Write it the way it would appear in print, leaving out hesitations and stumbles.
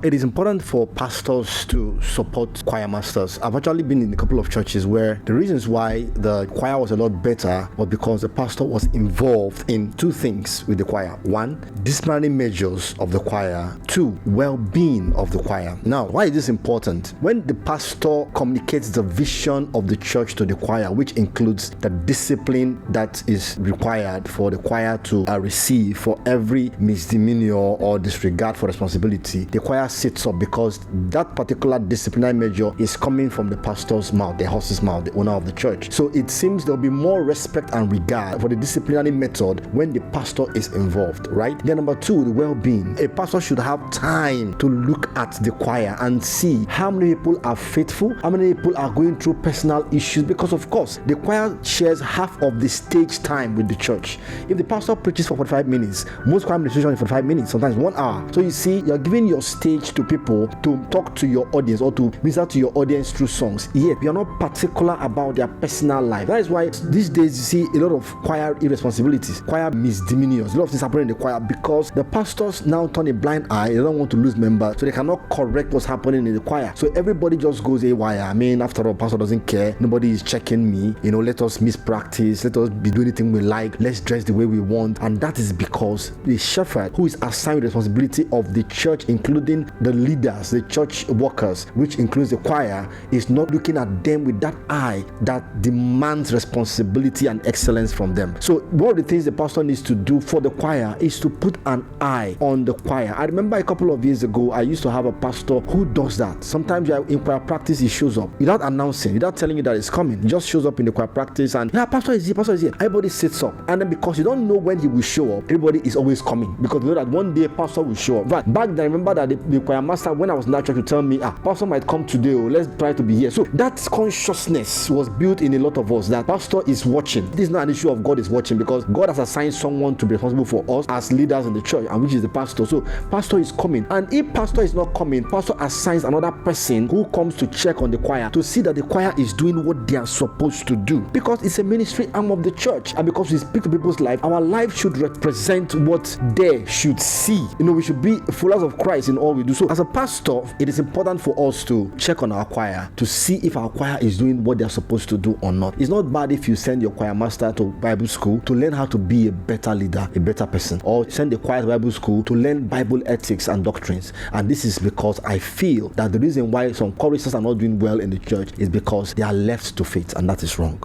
It is important for pastors to support choirmasters. I've actually been in a couple of churches where the reasons why the choir was a lot better was because the pastor was involved in two things with the choir. One, disciplinary measures of the choir. Two, well-being of the choir. Now, why is this important? When the pastor communicates the vision of the church to the choir, which includes the discipline that is required for the choir to receive for every misdemeanor or disregard for responsibility, the choir sits up because that particular disciplinary measure is coming from the pastor's mouth, the horse's mouth, the owner of the church. So it seems there'll be more respect and regard for the disciplinary method when the pastor is involved, right? Then number two, the well-being. A pastor should have time to look at the choir and see how many people are faithful, how many people are going through personal issues, because of course the choir shares half of the stage time with the church. If the pastor preaches for 45 minutes, most choir administration is 45 minutes, sometimes 1 hour. So you see, you're giving your stage to people to talk to your audience or to minister to your audience through songs, yet you're not particular about their personal life. That is why these days you see a lot of choir irresponsibilities, choir misdemeanors, a lot of things happening in the choir because the pastors now turn a blind eye. They don't want to lose members, so they cannot correct what's happening in the choir. So everybody just goes haywire. I mean, after all, pastor doesn't care. Nobody is checking me. Let us mispractice. Let us be doing anything we like. Let's dress the way we want. And that is because the shepherd, who is assigned the responsibility of the church, including the leaders, the church workers, which includes the choir, is not looking at them with that eye that demands responsibility and excellence from them. So one of the things the pastor needs to do for the choir is to put an eye on the choir. I remember a couple of years ago, I used to have a pastor who does that. Sometimes in choir practice, he shows up without announcing, without telling you that it's coming. He just shows up in the choir practice and, pastor is here, pastor is here. Everybody sits up. And then because you don't know when he will show up, everybody is always coming because you know that one day pastor will show up. But back then, I remember that the choir master, when I was in that church, would tell me, pastor might come today, let's try to be here. So that consciousness was built in a lot of us that pastor is watching. This is not an issue of God is watching because God has assigned someone to be responsible for us as leaders in the church, and which is the pastor. So pastor is coming, and if pastor is not coming, pastor assigns another person who comes to check on the choir to see that the choir is doing what they are supposed to do, because it's a ministry arm of the church, and because we speak to people's life, our life should represent what they should see. We should be followers of Christ in all we do. So as a pastor, it is important for us to check on our choir to see if our choir is doing what they're supposed to do or not. It's not bad if you send your choir master to Bible school to learn how to be a better leader, a better person, or send the choir to Bible school to learn Bible ethics and doctrines. And this is because I feel that the reason why some choristers are not doing well in the church is because they are left to faith, and that is wrong.